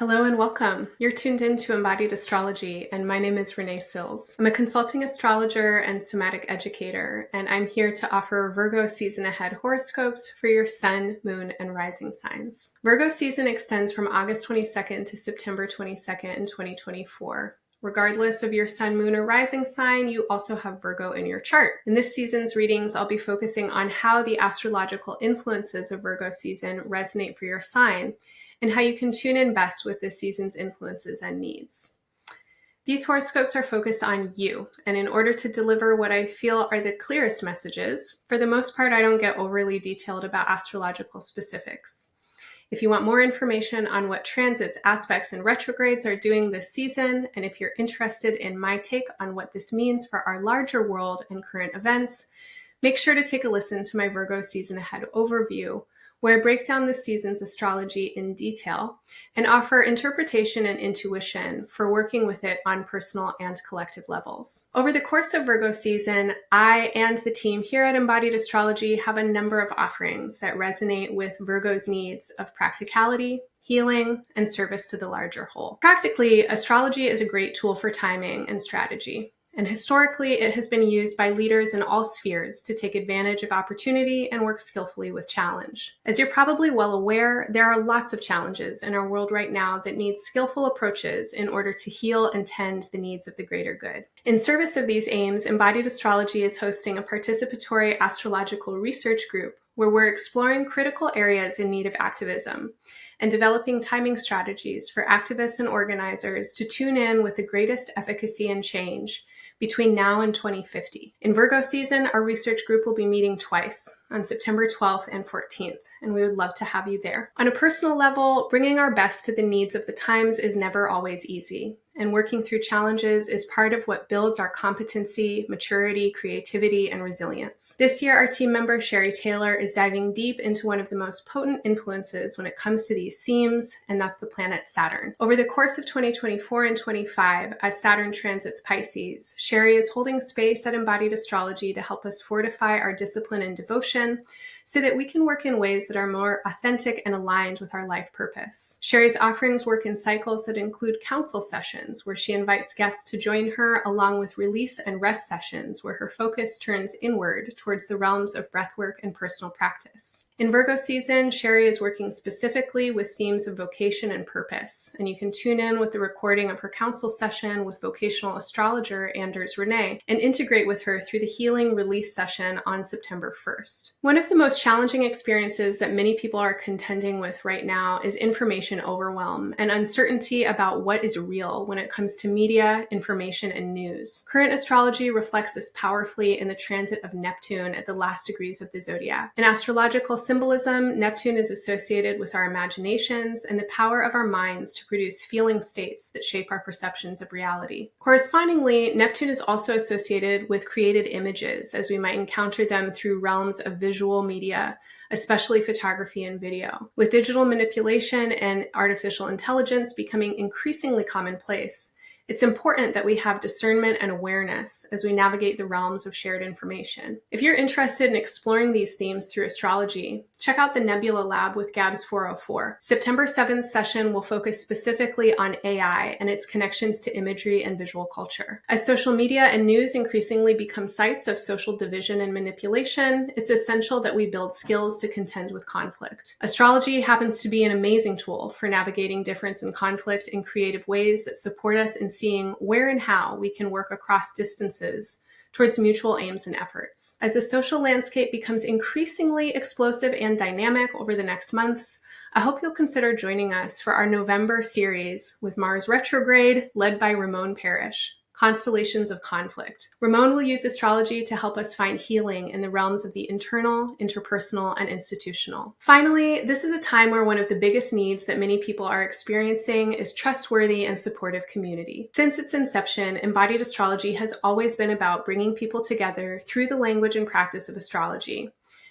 Hello and welcome. You're tuned in to Embodied Astrology, and my name is Renee Sills. I'm a consulting astrologer and somatic educator, and I'm here to offer Virgo season ahead horoscopes for your sun, moon, and rising signs. Virgo season extends from August 22nd to September 22nd in 2024. Regardless of your sun, moon, or rising sign, you also have Virgo in your chart. In this season's readings, I'll be focusing on how the astrological influences of Virgo season resonate for your sign, and how you can tune in best with this season's influences and needs. These horoscopes are focused on you, and in order to deliver what I feel are the clearest messages, for the most part, I don't get overly detailed about astrological specifics. If you want more information on what transits, aspects, and retrogrades are doing this season, and if you're interested in my take on what this means for our larger world and current events, make sure to take a listen to my Virgo season ahead overview, where I break down this season's astrology in detail and offer interpretation and intuition for working with it on personal and collective levels. Over the course of Virgo season, I and the team here at Embodied Astrology have a number of offerings that resonate with Virgo's needs of practicality, healing, and service to the larger whole. Practically, astrology is a great tool for timing and strategy. And historically, it has been used by leaders in all spheres to take advantage of opportunity and work skillfully with challenge. As you're probably well aware, there are lots of challenges in our world right now that need skillful approaches in order to heal and tend the needs of the greater good. In service of these aims, Embodied Astrology is hosting a participatory astrological research group where we're exploring critical areas in need of activism and developing timing strategies for activists and organizers to tune in with the greatest efficacy and change between now and 2050. In Virgo season, our research group will be meeting twice, on September 12th and 14th, and we would love to have you there. On a personal level, bringing our best to the needs of the times is never always easy, and working through challenges is part of what builds our competency, maturity, creativity, and resilience. This year, our team member Sherry Taylor is diving deep into one of the most potent influences when it comes to these themes, and that's the planet Saturn. Over the course of 2024 and 25, as Saturn transits Pisces, Sherry is holding space at Embodied Astrology to help us fortify our discipline and devotion so that we can work in ways that are more authentic and aligned with our life purpose. Sherry's offerings work in cycles that include council sessions, where she invites guests to join her, along with release and rest sessions, where her focus turns inward towards the realms of breathwork and personal practice. In Virgo season, Sherry is working specifically with themes of vocation and purpose, and you can tune in with the recording of her council session with vocational astrologer Renee and integrate with her through the healing release session on September 1st. One of the most challenging experiences that many people are contending with right now is information overwhelm and uncertainty about what is real when it comes to media, information, and news. Current astrology reflects this powerfully in the transit of Neptune at the last degrees of the zodiac. In astrological symbolism, Neptune is associated with our imaginations and the power of our minds to produce feeling states that shape our perceptions of reality. Correspondingly, Neptune is also associated with created images, as we might encounter them through realms of visual media, especially photography and video. With digital manipulation and artificial intelligence becoming increasingly commonplace, it's important that we have discernment and awareness as we navigate the realms of shared information. If you're interested in exploring these themes through astrology, check out the Nebula Lab with Gabs 404. September 7th session will focus specifically on AI and its connections to imagery and visual culture. As social media and news increasingly become sites of social division and manipulation, it's essential that we build skills to contend with conflict. Astrology happens to be an amazing tool for navigating difference and conflict in creative ways that support us in seeing where and how we can work across distances towards mutual aims and efforts. As the social landscape becomes increasingly explosive and dynamic over the next months, I hope you'll consider joining us for our November series with Mars retrograde, led by Ramon Parrish, Constellations of Conflict. Ramon will use astrology to help us find healing in the realms of the internal, interpersonal, and institutional. Finally, this is a time where one of the biggest needs that many people are experiencing is trustworthy and supportive community. Since its inception, Embodied Astrology has always been about bringing people together through the language and practice of astrology.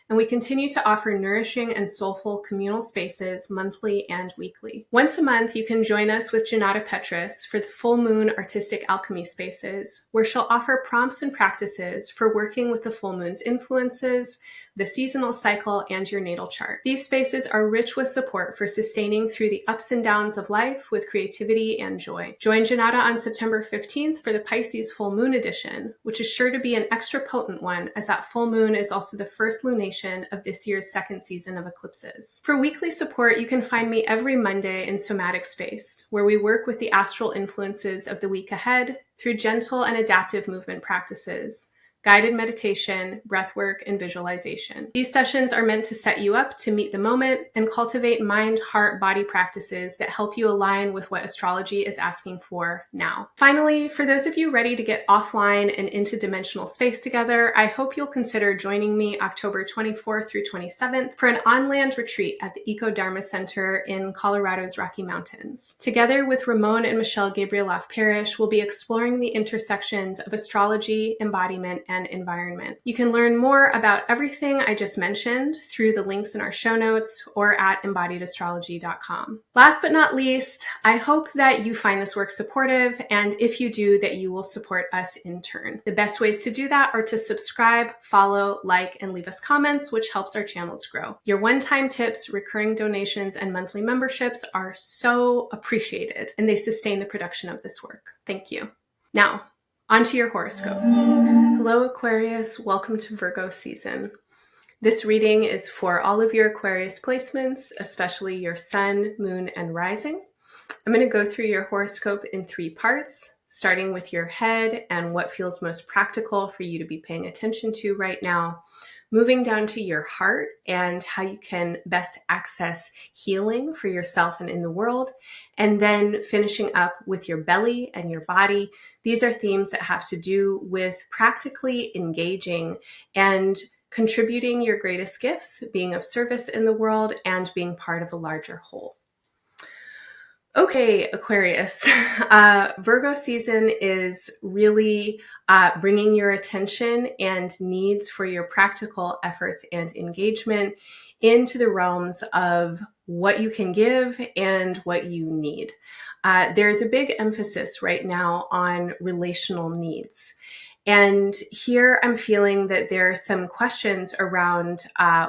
and we continue to offer nourishing and soulful communal spaces monthly and weekly. Once a month, you can join us with Janata Petrus for the Full Moon Artistic Alchemy Spaces, where she'll offer prompts and practices for working with the full moon's influences, the seasonal cycle, and your natal chart. These spaces are rich with support for sustaining through the ups and downs of life with creativity and joy. Join Janata on September 15th for the Pisces Full Moon Edition, which is sure to be an extra potent one, as that full moon is also the first lunation of this year's second season of eclipses. For weekly support, you can find me every Monday in Somatic Space, where we work with the astral influences of the week ahead through gentle and adaptive movement practices, guided meditation, breathwork, and visualization. These sessions are meant to set you up to meet the moment and cultivate mind, heart, body practices that help you align with what astrology is asking for now. Finally, for those of you ready to get offline and into dimensional space together, I hope you'll consider joining me October 24th through 27th for an on-land retreat at the Eco Dharma Center in Colorado's Rocky Mountains. Together with Ramon and Michelle Gabrieloff Parrish, we'll be exploring the intersections of astrology, embodiment, and environment. You can learn more about everything I just mentioned through the links in our show notes or at embodiedastrology.com. Last but not least, I hope that you find this work supportive, and if you do, that you will support us in turn. The best ways to do that are to subscribe, follow, like, and leave us comments, which helps our channels grow. Your one-time tips, recurring donations, and monthly memberships are so appreciated, and they sustain the production of this work. Thank you. Now, onto your horoscopes. Hello, Aquarius. Welcome to Virgo season. This reading is for all of your Aquarius placements, especially your sun, moon, and rising. I'm going to go through your horoscope in 3 parts, starting with your head and what feels most practical for you to be paying attention to right now, moving down to your heart and how you can best access healing for yourself and in the world, and then finishing up with your belly and your body. These are themes that have to do with practically engaging and contributing your greatest gifts, being of service in the world, and being part of a larger whole. Okay, Aquarius, Virgo season is really bringing your attention and needs for your practical efforts and engagement into the realms of what you can give and what you need. There's a big emphasis right now on relational needs. And here I'm feeling that there are some questions around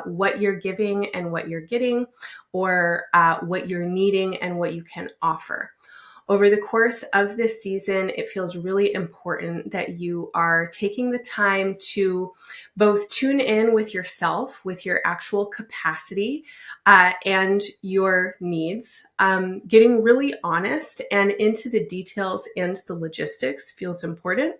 what you're giving and what you're getting, or what you're needing and what you can offer. Over the course of this season, it feels really important that you are taking the time to both tune in with yourself, with your actual capacity and your needs. Getting really honest and into the details and the logistics feels important.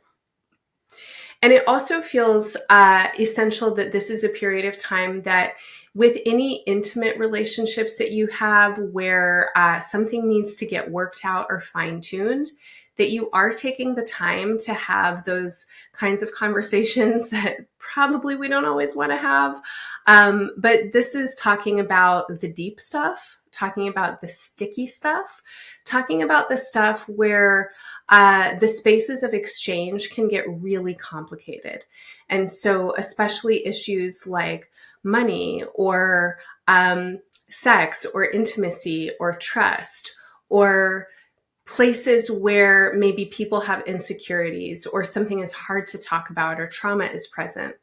And it also feels essential that this is a period of time that with any intimate relationships that you have where something needs to get worked out or fine-tuned, that you are taking the time to have those kinds of conversations that probably we don't always want to have. But this is talking about the deep stuff, talking about the sticky stuff, talking about the stuff where the spaces of exchange can get really complicated. And so especially issues like money or sex or intimacy or trust, or places where maybe people have insecurities or something is hard to talk about or trauma is present.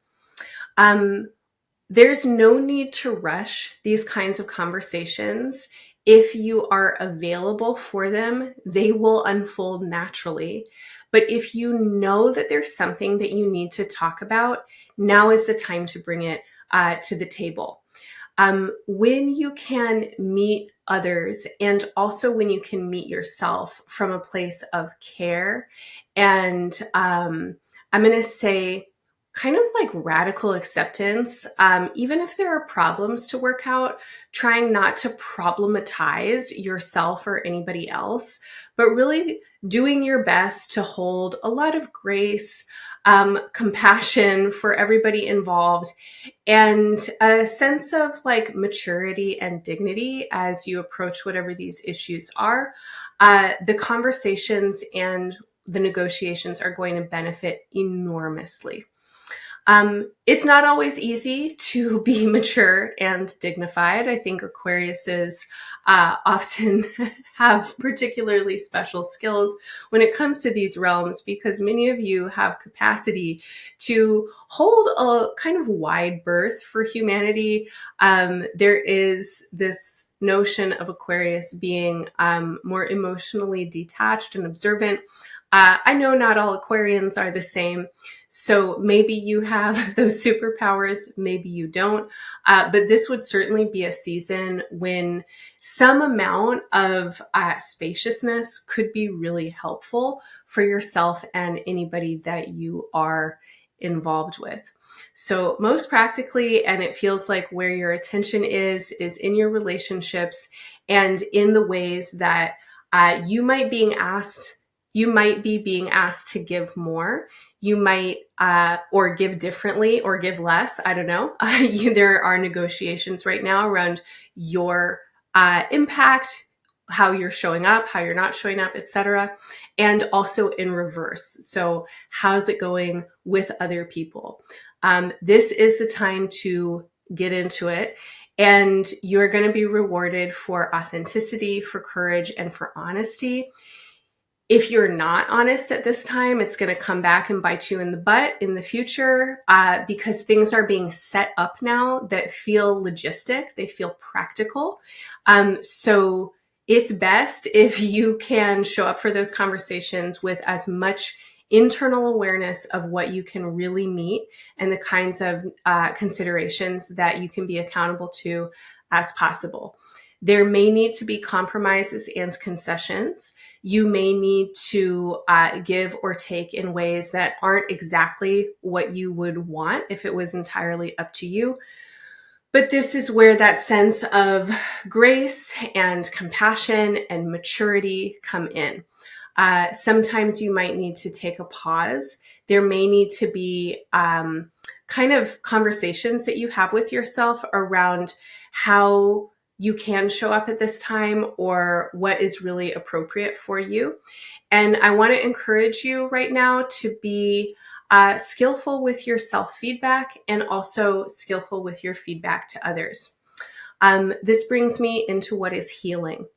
There's no need to rush these kinds of conversations. If you are available for them, they will unfold naturally. But if you know that there's something that you need to talk about, now is the time to bring it to the table. When you can meet others, and also when you can meet yourself from a place of care and I'm going to say kind of like radical acceptance, even if there are problems to work out, trying not to problematize yourself or anybody else, but really doing your best to hold a lot of grace, compassion for everybody involved, and a sense of like maturity and dignity as you approach whatever these issues are. The conversations and the negotiations are going to benefit enormously. It's not always easy to be mature and dignified. I think Aquariuses often have particularly special skills when it comes to these realms, because many of you have capacity to hold a kind of wide berth for humanity. There is this notion of Aquarius being more emotionally detached and observant. I know not all Aquarians are the same, so maybe you have those superpowers, maybe you don't, but this would certainly be a season when some amount of spaciousness could be really helpful for yourself and anybody that you are involved with. So most practically, and it feels like where your attention is in your relationships and in the ways that you might be being asked to give more. You might, or give differently or give less. I don't know. There are negotiations right now around your impact, how you're showing up, how you're not showing up, etc. And also in reverse. So how's it going with other people? This is the time to get into it. And you're going to be rewarded for authenticity, for courage, and for honesty. If you're not honest at this time, it's going to come back and bite you in the butt in the future, because things are being set up now that feel logistic. They feel practical. So it's best if you can show up for those conversations with as much internal awareness of what you can really meet and the kinds of considerations that you can be accountable to as possible. There may need to be compromises and concessions. You may need to give or take in ways that aren't exactly what you would want if it was entirely up to you. But this is where that sense of grace and compassion and maturity come in. Sometimes you might need to take a pause. There may need to be kind of conversations that you have with yourself around how you can show up at this time or what is really appropriate for you. And I want to encourage you right now to be skillful with your self-feedback and also skillful with your feedback to others. This brings me into what is healing.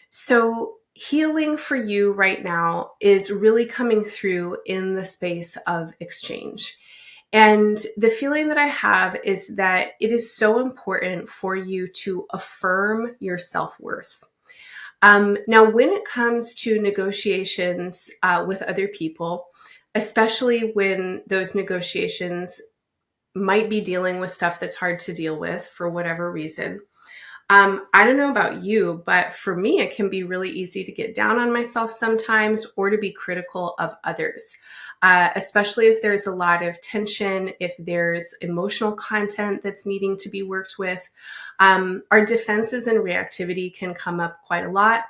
So healing for you right now is really coming through in the space of exchange. And the feeling that I have is that it is so important for you to affirm your self-worth. Now, when it comes to negotiations with other people, especially when those negotiations might be dealing with stuff that's hard to deal with for whatever reason, I don't know about you, but for me, it can be really easy to get down on myself sometimes or to be critical of others, especially if there's a lot of tension, if there's emotional content that's needing to be worked with. Our defenses and reactivity can come up quite a lot.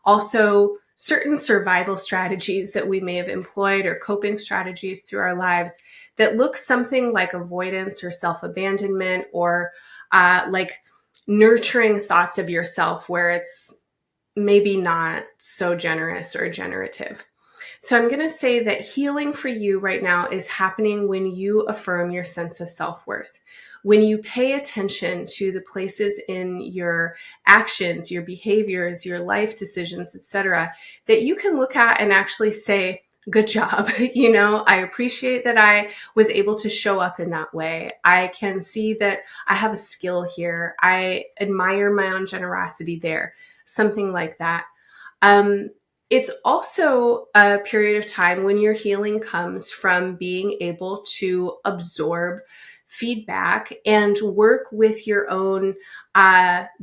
Also, certain survival strategies that we may have employed or coping strategies through our lives that look something like avoidance or self-abandonment or like nurturing thoughts of yourself where it's maybe not so generous or generative. So I'm going to say that healing for you right now is happening when you affirm your sense of self-worth, when you pay attention to the places in your actions, your behaviors, your life decisions, etc., that you can look at and actually say, good job. I appreciate that I was able to show up in that way. I can see that I have a skill here. I admire my own generosity there, something like that. It's also a period of time when your healing comes from being able to absorb feedback and work with your own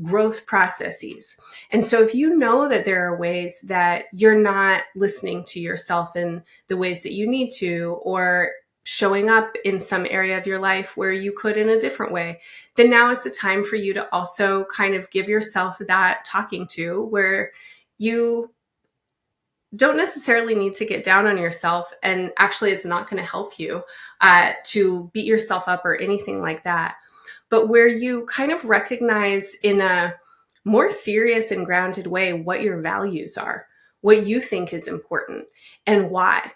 growth processes. And so if you know that there are ways that you're not listening to yourself in the ways that you need to, or showing up in some area of your life where you could in a different way, then now is the time for you to also kind of give yourself that talking to where you don't necessarily need to get down on yourself, and actually it's not going to help you to beat yourself up or anything like that, but where you kind of recognize in a more serious and grounded way what your values are, what you think is important and why.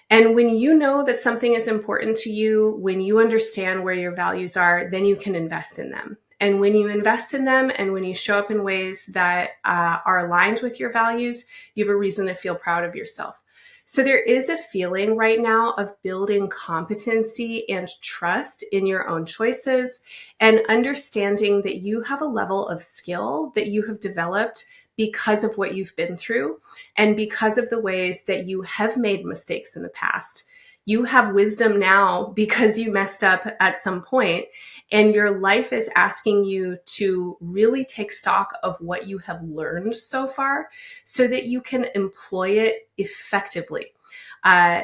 And when you know that something is important to you, when you understand where your values are, then you can invest in them. And when you invest in them and when you show up in ways that are aligned with your values, you have a reason to feel proud of yourself. So there is a feeling right now of building competency and trust in your own choices and understanding that you have a level of skill that you have developed because of what you've been through and because of the ways that you have made mistakes in the past. You have wisdom now because you messed up at some point, and your life is asking you to really take stock of what you have learned so far so that you can employ it effectively.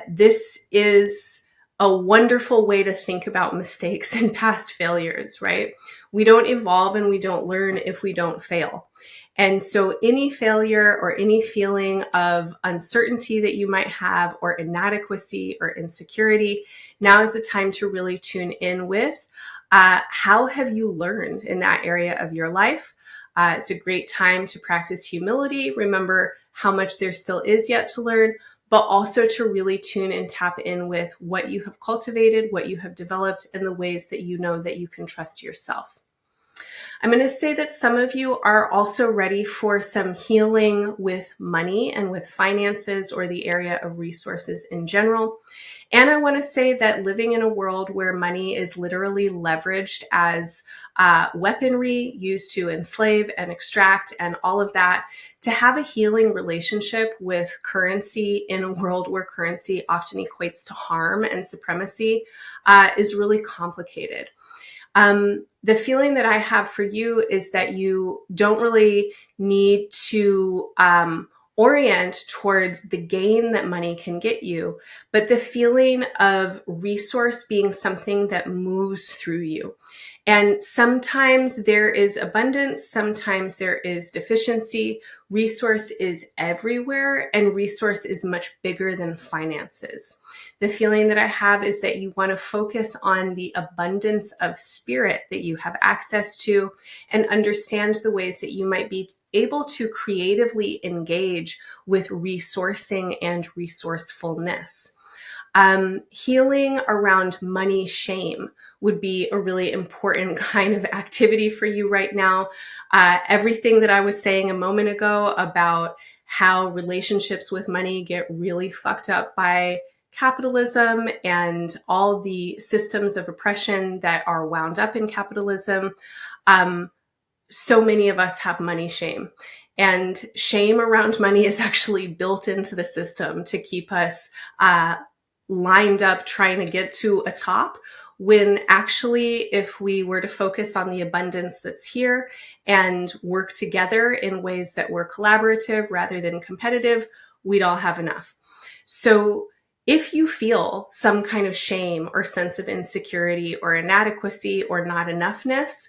This is a wonderful way to think about mistakes and past failures, right? We don't evolve and we don't learn if we don't fail. And so any failure or any feeling of uncertainty that you might have or inadequacy or insecurity, now is the time to really tune in with how have you learned in that area of your life? It's a great time to practice humility. Remember how much there still is yet to learn, but also to really tune and tap in with what you have cultivated, what you have developed, and the ways that you know that you can trust yourself. I'm going to say that some of you are also ready for some healing with money and with finances or the area of resources in general. And I want to say that living in a world where money is literally leveraged as weaponry used to enslave and extract and all of that, to have a healing relationship with currency in a world where currency often equates to harm and supremacy is really complicated. The feeling that I have for you is that you don't really need to orient towards the gain that money can get you, but the feeling of resource being something that moves through you. And sometimes there is abundance, sometimes there is deficiency. Resource is everywhere, and resource is much bigger than finances. The feeling that I have is that you want to focus on the abundance of spirit that you have access to and understand the ways that you might be able to creatively engage with resourcing and resourcefulness. Healing around money shame would be a really important kind of activity for you right now. Everything that I was saying a moment ago about how relationships with money get really fucked up by capitalism and all the systems of oppression that are wound up in capitalism. So many of us have money shame. And shame around money is actually built into the system to keep us lined up trying to get to a top, when actually, if we were to focus on the abundance that's here and work together in ways that were collaborative rather than competitive, we'd all have enough. So if you feel some kind of shame or sense of insecurity or inadequacy or not enoughness,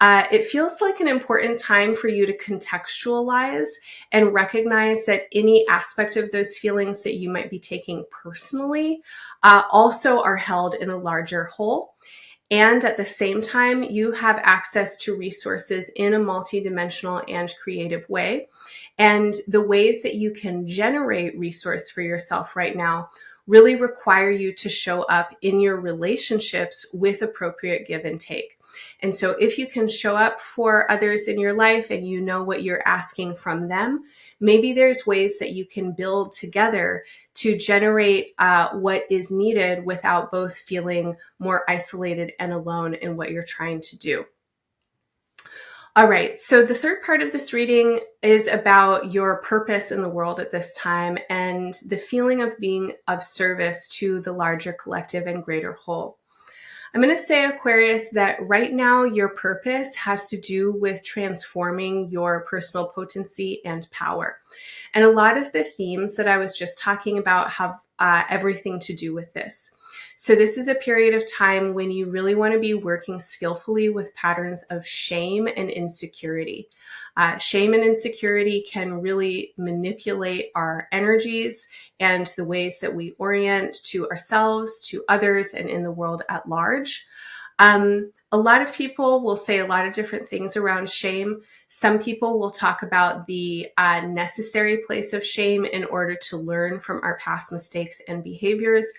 it feels like an important time for you to contextualize and recognize that any aspect of those feelings that you might be taking personally also are held in a larger whole. And at the same time, you have access to resources in a multidimensional and creative way. And the ways that you can generate resource for yourself right now really require you to show up in your relationships with appropriate give and take. And so if you can show up for others in your life and you know what you're asking from them, maybe there's ways that you can build together to generate what is needed without both feeling more isolated and alone in what you're trying to do. All right, so the third part of this reading is about your purpose in the world at this time and the feeling of being of service to the larger collective and greater whole. I'm going to say, Aquarius, that right now your purpose has to do with transforming your personal potency and power. And a lot of the themes that I was just talking about have everything to do with this. So this is a period of time when you really want to be working skillfully with patterns of shame and insecurity. Shame and insecurity can really manipulate our energies and the ways that we orient to ourselves, to others, and in the world at large. A lot of people will say a lot of different things around shame. Some people will talk about the necessary place of shame in order to learn from our past mistakes and behaviors.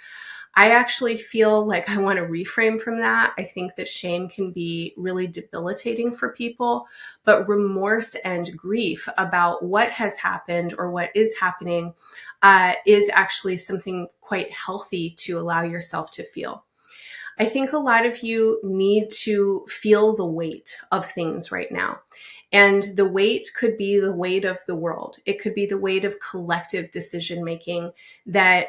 I actually feel like I want to reframe from that. I think that shame can be really debilitating for people, but remorse and grief about what has happened or what is happening is actually something quite healthy to allow yourself to feel. I think a lot of you need to feel the weight of things right now. And the weight could be the weight of the world. It could be the weight of collective decision making that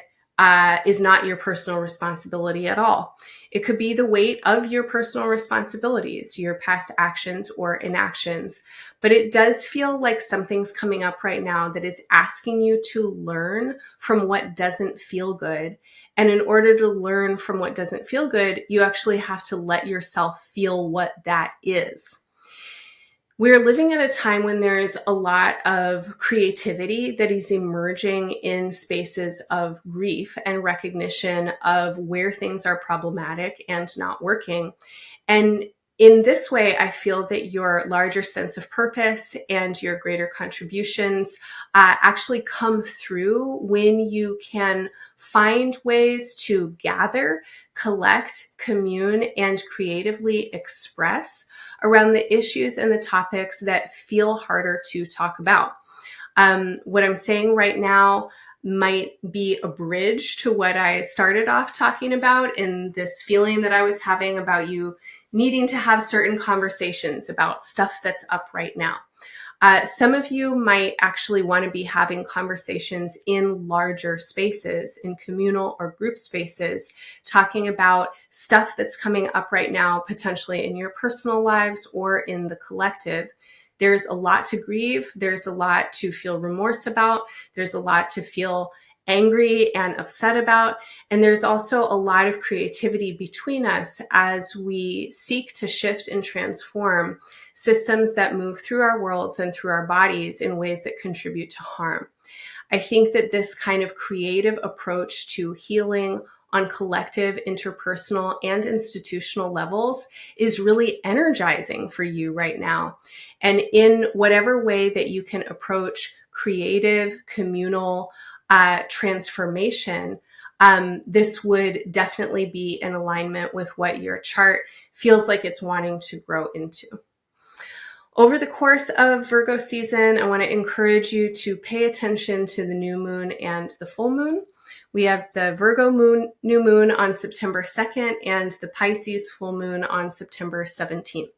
is not your personal responsibility at all. It could be the weight of your personal responsibilities, your past actions or inactions. But it does feel like something's coming up right now that is asking you to learn from what doesn't feel good. And in order to learn from what doesn't feel good, you actually have to let yourself feel what that is. We're living at a time when there's a lot of creativity that is emerging in spaces of grief and recognition of where things are problematic and not working. And in this way, I feel that your larger sense of purpose and your greater contributions actually come through when you can find ways to gather, collect, commune, and creatively express around the issues and the topics that feel harder to talk about. What I'm saying right now might be a bridge to what I started off talking about in this feeling that I was having about you needing to have certain conversations about stuff that's up right now. Some of you might actually want to be having conversations in larger spaces, in communal or group spaces, talking about stuff that's coming up right now, potentially in your personal lives or in the collective. There's a lot to grieve. There's a lot to feel remorse about. There's a lot to feel angry and upset about. And there's also a lot of creativity between us as we seek to shift and transform systems that move through our worlds and through our bodies in ways that contribute to harm. I think that this kind of creative approach to healing on collective, interpersonal, and institutional levels is really energizing for you right now. And in whatever way that you can approach creative, communal transformation, this would definitely be in alignment with what your chart feels like it's wanting to grow into. Over the course of Virgo season, I want to encourage you to pay attention to the new moon and the full moon. We have the Virgo new moon on September 2nd and the Pisces full moon on September 17th.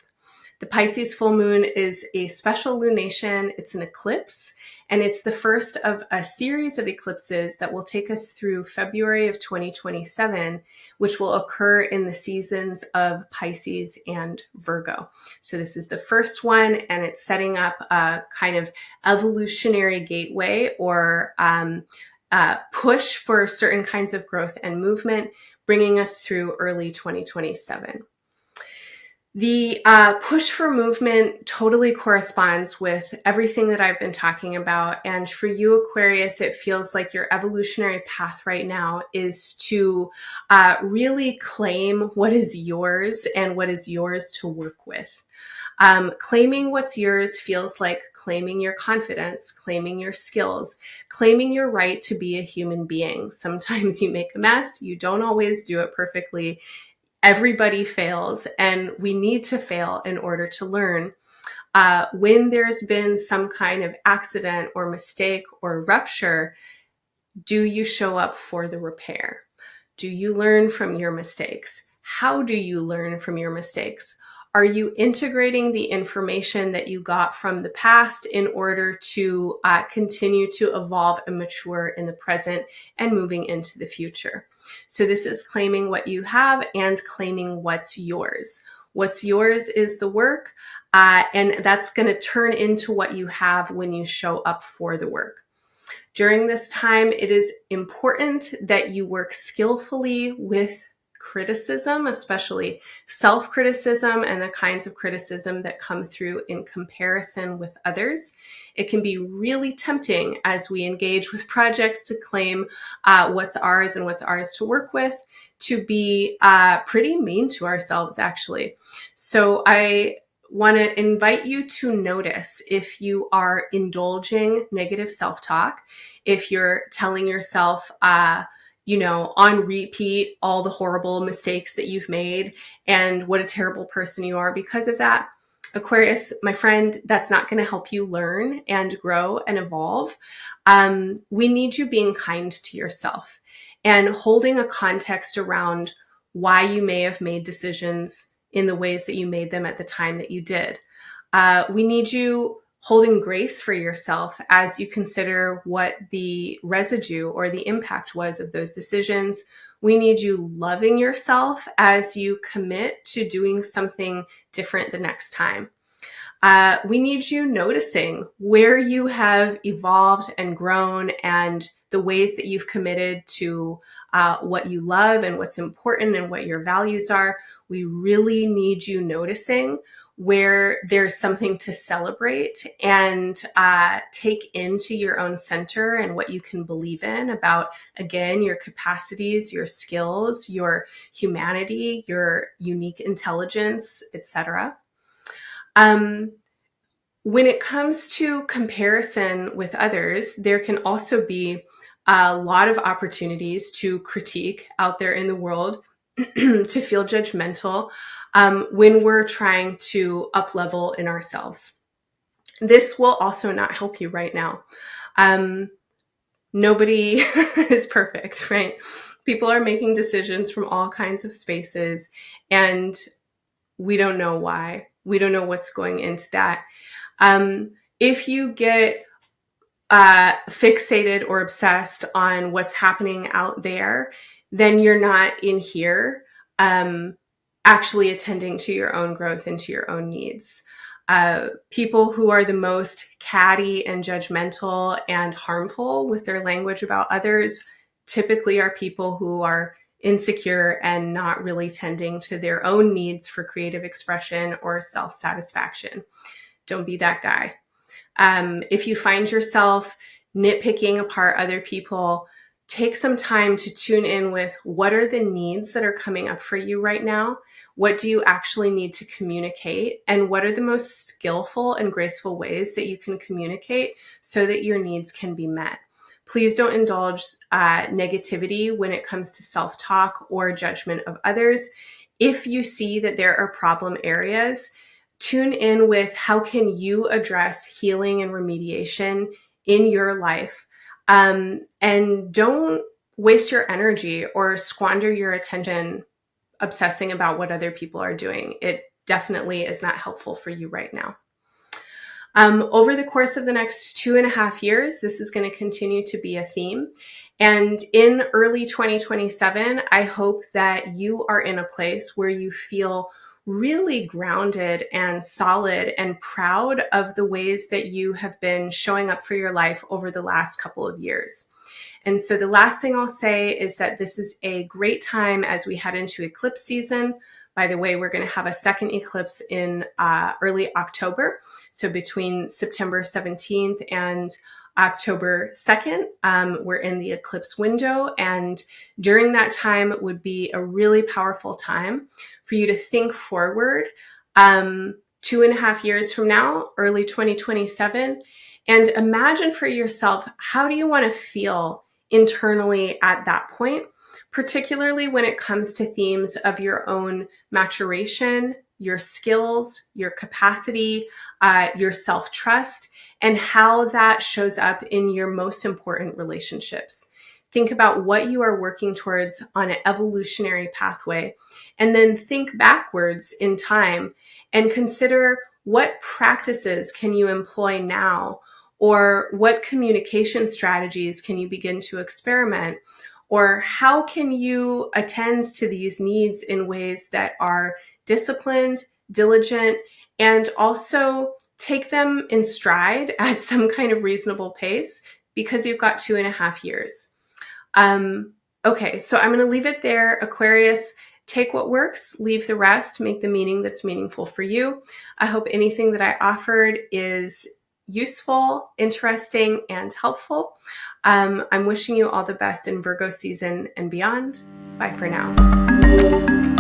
The Pisces full moon is a special lunation. It's an eclipse, and it's the first of a series of eclipses that will take us through February of 2027, which will occur in the seasons of Pisces and Virgo. So this is the first one, and it's setting up a kind of evolutionary gateway or push for certain kinds of growth and movement, bringing us through early 2027. The push for movement totally corresponds with everything that I've been talking about. And for you, Aquarius, it feels like your evolutionary path right now is to really claim what is yours and what is yours to work with. Claiming what's yours feels like claiming your confidence, claiming your skills, claiming your right to be a human being. Sometimes you make a mess. You don't always do it perfectly. Everybody fails, and we need to fail in order to learn. When there's been some kind of accident or mistake or rupture, do you show up for the repair? Do you learn from your mistakes? How do you learn from your mistakes? Are you integrating the information that you got from the past in order to continue to evolve and mature in the present and moving into the future? So this is claiming what you have and claiming what's yours. What's yours is the work, and that's going to turn into what you have when you show up for the work. During this time, it is important that you work skillfully with criticism, especially self-criticism and the kinds of criticism that come through in comparison with others. It can be really tempting as we engage with projects to claim what's ours and what's ours to work with, to be pretty mean to ourselves, actually. So I want to invite you to notice if you are indulging negative self-talk, if you're telling yourself, on repeat, all the horrible mistakes that you've made and what a terrible person you are because of that. Aquarius, my friend, that's not going to help you learn and grow and evolve. We need you being kind to yourself and holding a context around why you may have made decisions in the ways that you made them at the time that you did. We need you holding grace for yourself as you consider what the residue or the impact was of those decisions. We need you loving yourself as you commit to doing something different the next time. We need you noticing where you have evolved and grown and the ways that you've committed to what you love and what's important and what your values are. We really need you noticing where there's something to celebrate and take into your own center and what you can believe in about, again, your capacities, your skills, your humanity, your unique intelligence, etc. When it comes to comparison with others, there can also be a lot of opportunities to critique out there in the world, to feel judgmental when we're trying to up level in ourselves. This will also not help you right now. Nobody is perfect, right? People are making decisions from all kinds of spaces, and we don't know why. We don't know what's going into that. If you get fixated or obsessed on what's happening out there, then you're not in here actually attending to your own growth and to your own needs. People who are the most catty and judgmental and harmful with their language about others typically are people who are insecure and not really tending to their own needs for creative expression or self-satisfaction. Don't be that guy. If you find yourself nitpicking apart other people, take some time to tune in with what are the needs that are coming up for you right now? What do you actually need to communicate? And what are the most skillful and graceful ways that you can communicate so that your needs can be met? Please don't indulge negativity when it comes to self-talk or judgment of others. If you see that there are problem areas, tune in with how can you address healing and remediation in your life. And don't waste your energy or squander your attention obsessing about what other people are doing. It definitely is not helpful for you right now. Over the course of the next 2.5 years, this is going to continue to be a theme. And in early 2027, I hope that you are in a place where you feel really grounded and solid and proud of the ways that you have been showing up for your life over the last couple of years. And so the last thing I'll say is that this is a great time as we head into eclipse season. By the way, we're going to have a second eclipse in early October. So between September 17th and October 2nd, we're in the eclipse window. And during that time would be a really powerful time for you to think forward 2.5 years from now, early 2027, and imagine for yourself, how do you want to feel internally at that point, particularly when it comes to themes of your own maturation, your skills, your capacity, your self-trust, and how that shows up in your most important relationships. Think about what you are working towards on an evolutionary pathway, and then think backwards in time and consider what practices can you employ now, or what communication strategies can you begin to experiment, or how can you attend to these needs in ways that are disciplined, diligent, and also take them in stride at some kind of reasonable pace, because you've got 2.5 years. Okay, so I'm going to leave it there. Aquarius, take what works, leave the rest, make the meaning that's meaningful for you. I hope anything that I offered is useful, interesting, and helpful. I'm wishing you all the best in Virgo season and beyond. Bye for now.